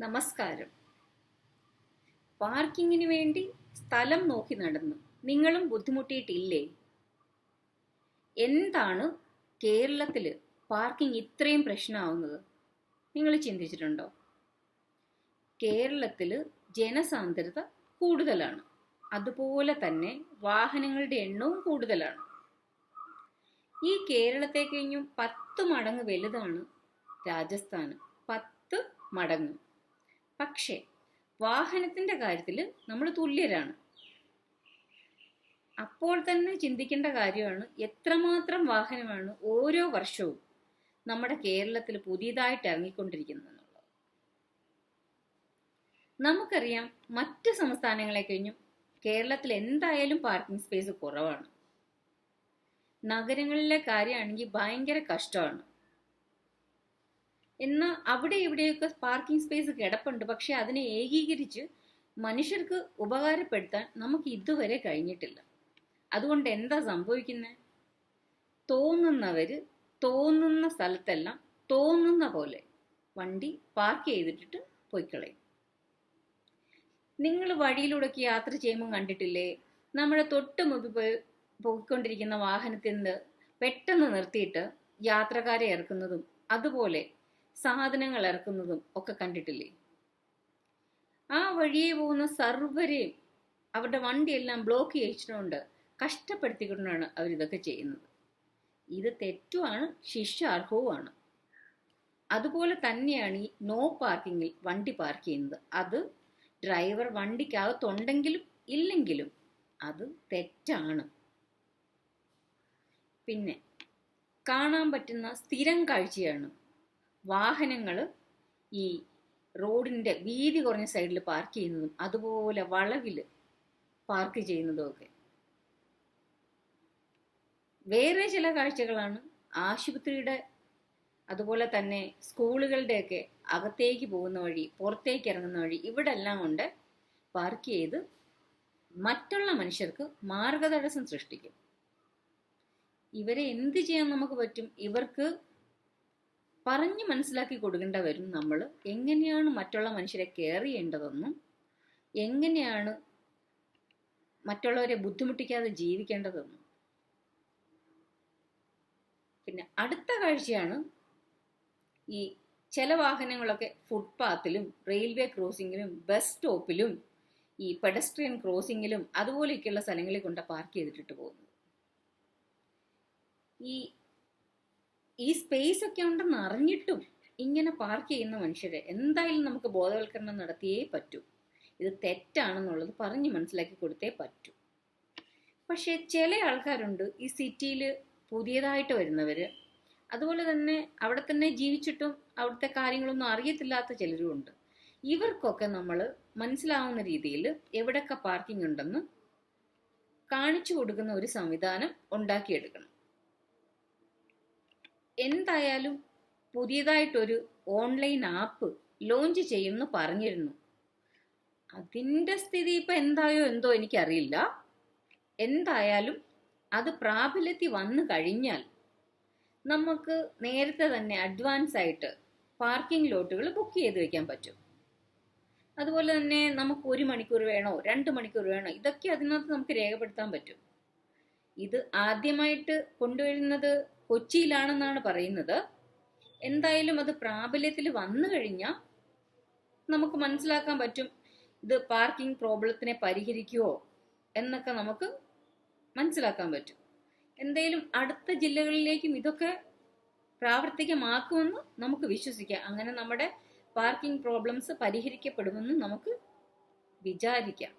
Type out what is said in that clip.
നമസ്കാരം. പാർക്കിങ്ങിന് വേണ്ടി സ്ഥലം നോക്കി നടന്നു നിങ്ങളും ബുദ്ധിമുട്ടിയിട്ടില്ലേ? എന്താണ് കേരളത്തിൽ പാർക്കിംഗ് ഇത്രയും പ്രശ്നമാവുന്നത് നിങ്ങൾ ചിന്തിച്ചിട്ടുണ്ടോ? കേരളത്തിൽ ജനസാന്ദ്രത കൂടുതലാണ്, അതുപോലെ തന്നെ വാഹനങ്ങളുടെ എണ്ണവും കൂടുതലാണ്. ഈ കേരളത്തെ കഴിഞ്ഞും 10 മടങ്ങ് വലുതാണ് രാജസ്ഥാൻ, 10 മടങ്ങ്. പക്ഷേ വാഹനത്തിന്റെ കാര്യത്തിൽ നമ്മൾ തുല്യരാണ്. അപ്പോൾ തന്നെ ചിന്തിക്കേണ്ട കാര്യമാണ് എത്രമാത്രം വാഹനമാണ് ഓരോ വർഷവും നമ്മുടെ കേരളത്തിൽ പുതിയതായിട്ട് ഇറങ്ങിക്കൊണ്ടിരിക്കുന്നത് എന്നുള്ളത്. നമുക്കറിയാം, മറ്റ് സംസ്ഥാനങ്ങളെ കഴിഞ്ഞും കേരളത്തിൽ എന്തായാലും പാർക്കിംഗ് സ്പേസ് കുറവാണ്. നഗരങ്ങളിലെ കാര്യമാണെങ്കിൽ ഭയങ്കര കഷ്ടമാണ്. എന്നാൽ അവിടെ ഇവിടെയൊക്കെ പാർക്കിംഗ് സ്പേസ് കിടപ്പുണ്ട്, പക്ഷെ അതിനെ ഏകീകരിച്ച് മനുഷ്യർക്ക് ഉപകാരപ്പെടുത്താൻ നമുക്ക് ഇതുവരെ കഴിഞ്ഞിട്ടില്ല. അതുകൊണ്ട് എന്താ സംഭവിക്കുന്നത്? തോന്നുന്നവര് തോന്നുന്ന സ്ഥലത്തെല്ലാം തോന്നുന്ന പോലെ വണ്ടി പാർക്ക് ചെയ്തിട്ടിട്ട് പോയിക്കളയും. നിങ്ങൾ വഴിയിലൂടെയൊക്കെ യാത്ര ചെയ്യുമ്പോൾ കണ്ടിട്ടില്ലേ, നമ്മുടെ തൊട്ട് മുമ്പിൽ പോയിക്കൊണ്ടിരിക്കുന്ന വാഹനത്തിന് പെട്ടെന്ന് നിർത്തിയിട്ട് യാത്രക്കാരെ ഇറക്കുന്നതും അതുപോലെ സാധനങ്ങൾ ഇറക്കുന്നതും ഒക്കെ കണ്ടിട്ടില്ലേ? ആ വഴിയെ പോകുന്ന സർവരെയും അവരുടെ വണ്ടിയെല്ലാം ബ്ലോക്ക് ചെയ്യിച്ചുകൊണ്ട് കഷ്ടപ്പെടുത്തിക്കൊണ്ടാണ് അവരിതൊക്കെ ചെയ്യുന്നത്. ഇത് തെറ്റുമാണ്, ശിക്ഷാർഹവുമാണ്. അതുപോലെ തന്നെയാണ് ഈ നോ പാർക്കിങ്ങിൽ വണ്ടി പാർക്ക് ചെയ്യുന്നത്. അത് ഡ്രൈവർ വണ്ടിക്കകത്തുണ്ടെങ്കിലും ഇല്ലെങ്കിലും അത് തെറ്റാണ്. പിന്നെ കാണാൻ പറ്റുന്ന സ്ഥിരം കാഴ്ചയാണ് വാഹനങ്ങൾ ഈ റോഡിന്റെ വീതി കുറഞ്ഞ സൈഡിൽ പാർക്ക് ചെയ്യുന്നതും അതുപോലെ വളവിൽ പാർക്ക് ചെയ്യുന്നതും ഒക്കെ. വേറെ ചില കാഴ്ചകളാണ് ആശുപത്രിയുടെ അതുപോലെ തന്നെ സ്കൂളുകളുടെയൊക്കെ അകത്തേക്ക് പോകുന്ന വഴി, പുറത്തേക്ക് ഇറങ്ങുന്ന വഴി, ഇവിടെ എല്ലാം കൊണ്ട് പാർക്ക് ചെയ്ത് മറ്റുള്ള മനുഷ്യർക്ക് മാർഗതടസ്സം സൃഷ്ടിക്കും. ഇവരെ എന്ത് ചെയ്യാൻ നമുക്ക് പറ്റും? ഇവർക്ക് പറഞ്ഞ് മനസ്സിലാക്കി കൊടുക്കേണ്ട വരും നമ്മൾ എങ്ങനെയാണ് മറ്റുള്ള മനുഷ്യരെ കെയർ ചെയ്യേണ്ടതെന്നും എങ്ങനെയാണ് മറ്റുള്ളവരെ ബുദ്ധിമുട്ടിക്കാതെ ജീവിക്കേണ്ടതെന്നും. പിന്നെ അടുത്ത കാഴ്ചയാണ് ഈ ചില വാഹനങ്ങളൊക്കെ ഫുട്പാത്തിലും റെയിൽവേ ക്രോസിങ്ങിലും ബസ് സ്റ്റോപ്പിലും ഈ പെഡസ്ട്രിയൻ ക്രോസിങ്ങിലും അതുപോലെയൊക്കെയുള്ള സ്ഥലങ്ങളിൽ കൊണ്ട് പാർക്ക് ചെയ്തിട്ടിട്ട് പോകുന്നത്. ഈ സ്പേസ് ഒക്കെ ഉണ്ടെന്ന് അറിഞ്ഞിട്ടും ഇങ്ങനെ പാർക്ക് ചെയ്യുന്ന മനുഷ്യരെ എന്തായാലും നമുക്ക് ബോധവൽക്കരണം നടത്തിയേ പറ്റൂ. ഇത് തെറ്റാണെന്നുള്ളത് പറഞ്ഞ് മനസ്സിലാക്കി കൊടുത്തേ പറ്റൂ. പക്ഷെ ചില ആൾക്കാരുണ്ട്, ഈ സിറ്റിയിൽ പുതിയതായിട്ട് വരുന്നവര്, അതുപോലെ തന്നെ അവിടെ തന്നെ ജീവിച്ചിട്ടും അവിടുത്തെ കാര്യങ്ങളൊന്നും അറിയത്തില്ലാത്ത ചിലരും ഉണ്ട്. ഇവർക്കൊക്കെ നമ്മൾ മനസ്സിലാവുന്ന രീതിയിൽ എവിടെയൊക്കെ പാർക്കിംഗ് ഉണ്ടെന്ന് കാണിച്ചു കൊടുക്കുന്ന ഒരു സംവിധാനം ഉണ്ടാക്കിയെടുക്കണം. എന്തായാലും പുതിയതായിട്ടൊരു ഓൺലൈൻ ആപ്പ് ലോഞ്ച് ചെയ്യുമെന്ന് പറഞ്ഞിരുന്നു. അതിൻ്റെ സ്ഥിതി ഇപ്പം എന്തായോ എന്തോ എനിക്കറിയില്ല. എന്തായാലും അത് പ്രാബല്യത്തിൽ വന്നു കഴിഞ്ഞാൽ നമുക്ക് നേരത്തെ തന്നെ അഡ്വാൻസ് ആയിട്ട് പാർക്കിംഗ് ലോട്ടുകൾ ബുക്ക് ചെയ്ത് വെക്കാൻ പറ്റും. അതുപോലെ തന്നെ നമുക്ക് 1 മണിക്കൂർ വേണോ 2 മണിക്കൂർ വേണോ ഇതൊക്കെ അതിനകത്ത് നമുക്ക് രേഖപ്പെടുത്താൻ പറ്റും. ഇത് ആദ്യമായിട്ട് കൊണ്ടുവരുന്നത് കൊച്ചിയിലാണെന്നാണ് പറയുന്നത്. എന്തായാലും അത് പ്രാബല്യത്തിൽ വന്നു കഴിഞ്ഞാൽ നമുക്ക് മനസ്സിലാക്കാൻ പറ്റും ഇത് പാർക്കിംഗ് പ്രോബ്ലത്തിനെ പരിഹരിക്കുമോ എന്നൊക്കെ നമുക്ക് മനസ്സിലാക്കാൻ പറ്റും. എന്തായാലും അടുത്ത ജില്ലകളിലേക്കും ഇതൊക്കെ പ്രാവർത്തികമാക്കുമെന്ന് നമുക്ക് വിശ്വസിക്കാം. അങ്ങനെ നമ്മുടെ പാർക്കിംഗ് പ്രോബ്ലംസ് പരിഹരിക്കപ്പെടുമെന്ന് നമുക്ക് വിചാരിക്കാം.